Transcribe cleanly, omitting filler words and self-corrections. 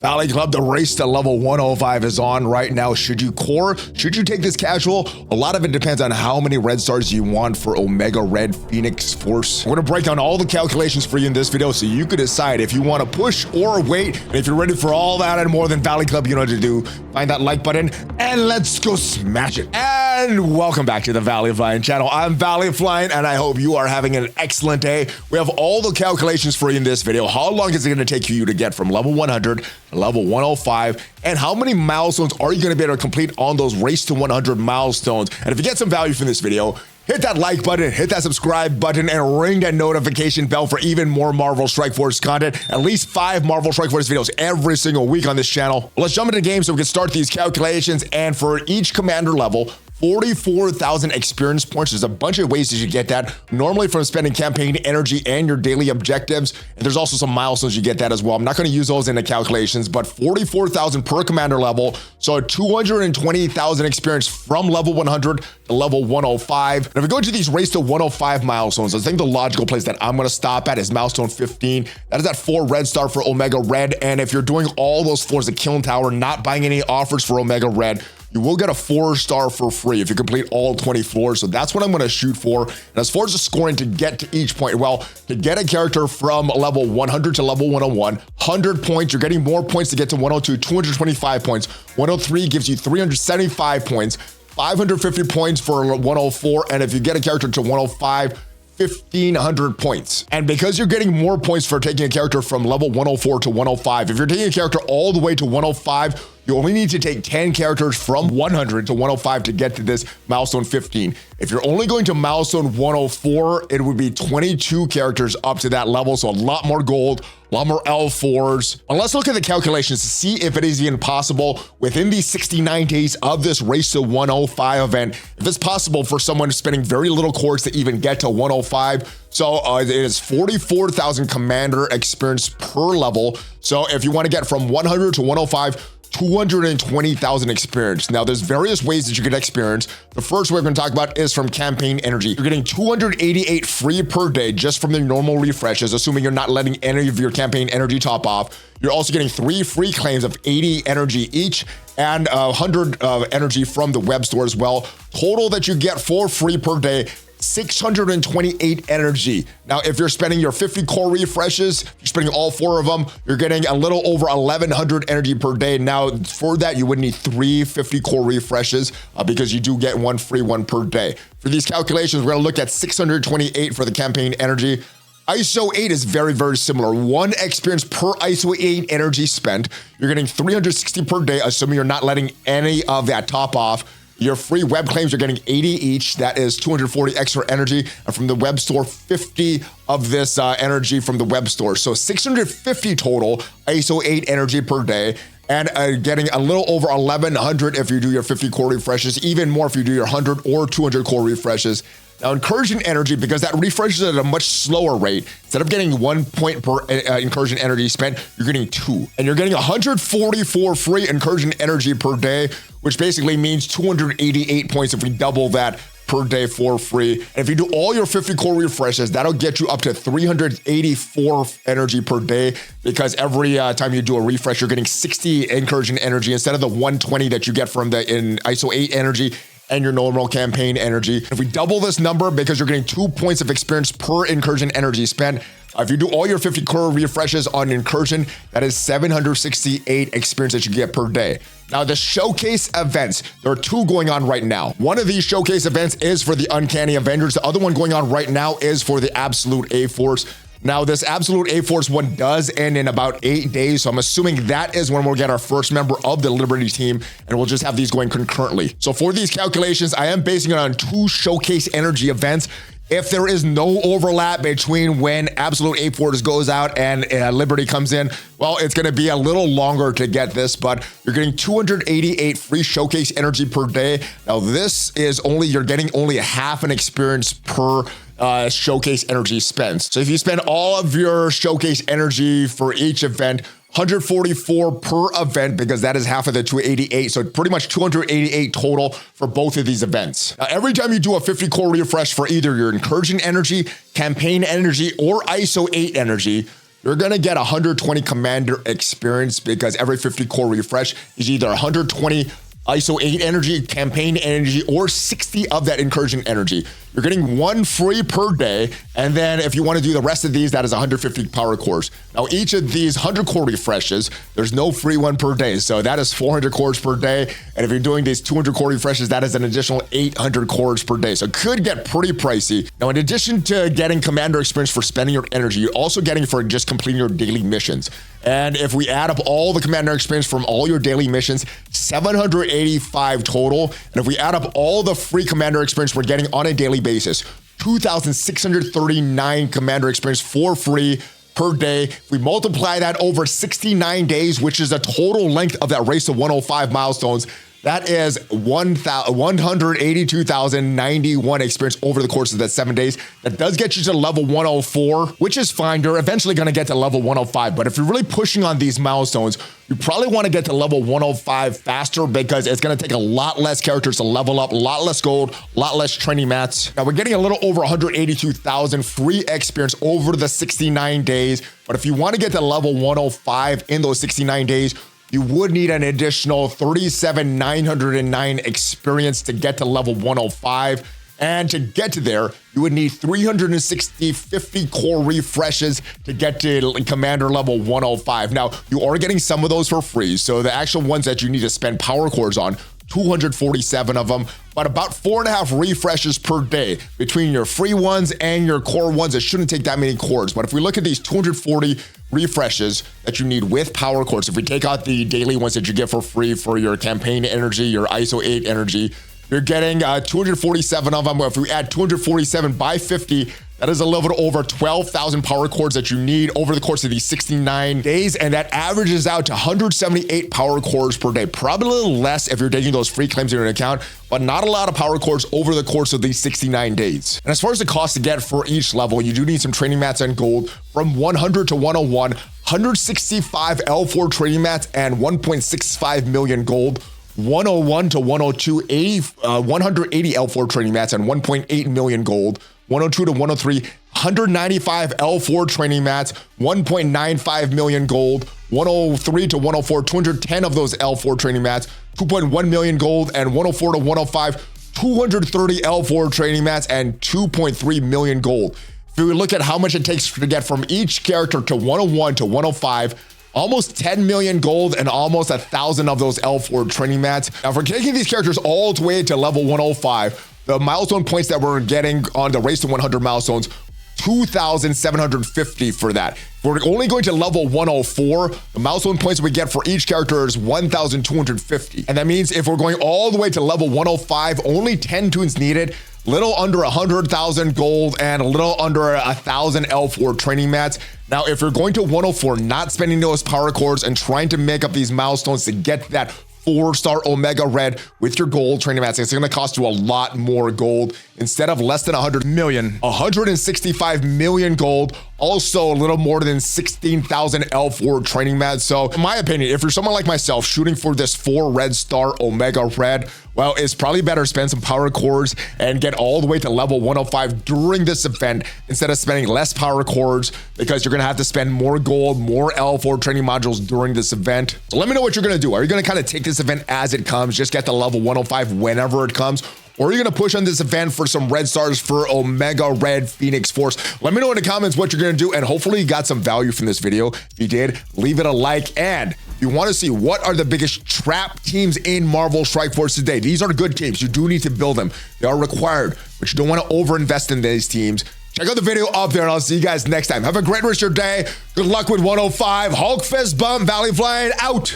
Valley Club, the race to level 105 is on right now. Should you core? Should you take this casual? A lot of it depends on how many red stars you want for Omega Red Phoenix Force. We're gonna break down all the calculations for you in this video so you can decide if you want to push or wait. And if you're ready for all that and more, than Valley Club, you know what to do. Find that like button and let's go smash it. And welcome back to the ValleyFlyin channel. I'm ValleyFlyin and I hope you are having an excellent day. We have all the calculations for you in this video. How long is it gonna take you to get from level 100 to level 105? And how many milestones are you gonna be able to complete on those race to 100 milestones? And if you get some value from this video, hit that like button, hit that subscribe button, and ring that notification bell for even more Marvel Strike Force content. At least 5 Marvel Strike Force videos every single week on this channel. Well, let's jump into the game so we can start these calculations. And for each commander level, 44,000 experience points. There's a bunch of ways that you get that. Normally from spending campaign energy and your daily objectives. And there's also some milestones you get that as well. I'm not going to use those in the calculations, but 44,000 per commander level. So 220,000 experience from level 100 to level 105. And if we go into these race to 105 milestones, I think the logical place that I'm going to stop at is milestone 15. That is that 4 red star for Omega Red. And if you're doing all those floors of Kiln Tower, not buying any offers for Omega Red, you will get a 4-star for free if you complete all 20 floors. So that's what I'm going to shoot for. And as far as the scoring to get to each point, well, to get a character from level 100 to level 101, 100 points, you're getting more points to get to 102, 225 points. 103 gives you 375 points, 550 points for 104. And if you get a character to 105, 1,500 points. And because you're getting more points for taking a character from level 104 to 105, if you're taking a character all the way to 105, you only need to take 10 characters from 100 to 105 to get to this milestone 15. If you're only going to milestone 104, it would be 22 characters up to that level. So a lot more gold, a lot more L4s. And let's look at the calculations to see if it is even possible within these 69 days of this race to 105 event, if it's possible for someone spending very little cores to even get to 105. So it is 44,000 commander experience per level. So if you want to get from 100 to 105, 220,000 experience. Now, there's various ways that you get experience. The first way we're going to talk about is from campaign energy. You're getting 288 free per day just from the normal refreshes, assuming you're not letting any of your campaign energy top off. You're also getting 3 free claims of 80 energy each and 100 energy from the web store as well. Total that you get for free per day, 628 energy. Now, if you're spending your 50 core refreshes, you're spending all 4 of them, you're getting a little over 1,100 energy per day. Now, for that, you would need 3 50 core refreshes because you do get 1 free one per day. For these calculations, we're gonna look at 628 for the campaign energy. ISO 8 is very, very similar. 1 experience per ISO 8 energy spent. You're getting 360 per day, assuming you're not letting any of that top off. Your free web claims are getting 80 each. That is 240 extra energy. And from the web store, 50 of this energy from the web store. So 650 total ISO 8 energy per day. And getting a little over 1,100 if you do your 50 core refreshes, even more if you do your 100 or 200 core refreshes. Now, incursion energy, because that refreshes at a much slower rate, instead of getting 1 point per incursion energy spent, you're getting 2. And you're getting 144 free incursion energy per day, which basically means 288 points if we double that per day for free. And if you do all your 50 core refreshes, that'll get you up to 384 energy per day, because every time you do a refresh, you're getting 60 incursion energy instead of the 120 that you get from the ISO 8 energy and your normal campaign energy. If we double this number, because you're getting 2 points of experience per incursion energy spent, if you do all your 50 core refreshes on incursion, that is 768 experience that you get per day. Now, the showcase events, there are 2 going on right now. One of these showcase events is for the Uncanny Avengers. The other one going on right now is for the Absolute A-Force. Now, this Absolute A-Force one does end in about 8 days, so I'm assuming that is when we'll get our first member of the Liberty team, and we'll just have these going concurrently. So for these calculations, I am basing it on 2 showcase energy events. If there is no overlap between when Absolute A-Force goes out and Liberty comes in, well, it's going to be a little longer to get this, but you're getting 288 free showcase energy per day. Now, this is you're getting only a half an experience per showcase energy spent. So if you spend all of your showcase energy for each event, 144 per event, because that is half of the 288. So pretty much 288 total for both of these events. Now, every time you do a 50 core refresh for either your incursion energy, campaign energy, or ISO 8 energy, you're going to get 120 commander experience because every 50 core refresh is either 120 ISO 8 energy, campaign energy, or 60 of that incursion energy. You're getting 1 free per day. And then if you want to do the rest of these, that is 150 power cores. Now, each of these 100 core refreshes, there's no free one per day. So that is 400 cores per day. And if you're doing these 200 core refreshes, that is an additional 800 cores per day. So it could get pretty pricey. Now, in addition to getting commander experience for spending your energy, you're also getting for just completing your daily missions. And if we add up all the commander experience from all your daily missions, 785 total. And if we add up all the free commander experience we're getting on a daily basis, 2,639 commander experience for free per day. If we multiply that over 69 days, which is the total length of that race to 105 milestones, that is 182,091 experience over the course of that 7 days. That does get you to level 104, which is fine. You're eventually going to get to level 105. But if you're really pushing on these milestones, you probably want to get to level 105 faster because it's going to take a lot less characters to level up, a lot less gold, a lot less training mats. Now, we're getting a little over 182,000 free experience over the 69 days. But if you want to get to level 105 in those 69 days, you would need an additional 37,909 experience to get to level 105. And to get to there, you would need 360 50 core refreshes to get to commander level 105. Now, you are getting some of those for free. So the actual ones that you need to spend power cores on, 247 of them, but about 4.5 refreshes per day between your free ones and your core ones. It shouldn't take that many cores. But if we look at these 240 refreshes that you need with power cores, if we take out the daily ones that you get for free for your campaign energy, your ISO 8 energy, you're getting 247 of them. If we add 247 by 50, that is a little bit over 12,000 power cores that you need over the course of these 69 days. And that averages out to 178 power cores per day. Probably a little less if you're taking those free claims in your account, but not a lot of power cores over the course of these 69 days. And as far as the cost to get for each level, you do need some training mats and gold from 100 to 101, 165 L4 training mats and 1.65 million gold. 101 to 102, 180 L4 training mats and 1.8 million gold. 102 to 103, 195 L4 training mats, 1.95 million gold. 103 to 104, 210 of those L4 training mats, 2.1 million gold. And 104 to 105, 230 L4 training mats and 2.3 million gold. If we look at how much it takes to get from each character to 101 to 105, almost 10 million gold and almost 1,000 of those L4 training mats. Now, if we're taking these characters all the way to level 105, the milestone points that we're getting on the race to 100 milestones, 2,750 for that. If we're only going to level 104, the milestone points we get for each character is 1,250. And that means if we're going all the way to level 105, only 10 tunes needed, little under 100,000 gold and a little under 1,000 L4 training mats. Now, if you're going to 104, not spending those power cores and trying to make up these milestones to get that 4-star Omega Red with your gold training mats, it's going to cost you a lot more gold. Instead of less than 100 million, 165 million gold, also a little more than 16,000 L4 training mats. So in my opinion, if you're someone like myself shooting for this 4 red star Omega Red, well, it's probably better to spend some power cores and get all the way to level 105 during this event instead of spending less power cores, because you're going to have to spend more gold, more L4 training modules during this event. So let me know what you're going to do. Are you going to kind of take this event as it comes, just get to level 105 whenever it comes? Or are you going to push on this event for some red stars for Omega Red Phoenix Force? Let me know in the comments what you're going to do, and hopefully you got some value from this video. If you did, leave it a like. And if you want to see what are the biggest trap teams in Marvel Strike Force today, these are good teams. You do need to build them. They are required, but you don't want to overinvest in these teams. Check out the video up there, and I'll see you guys next time. Have a great rest of your day. Good luck with 105. Hulk fist bump, ValleyFlyin out.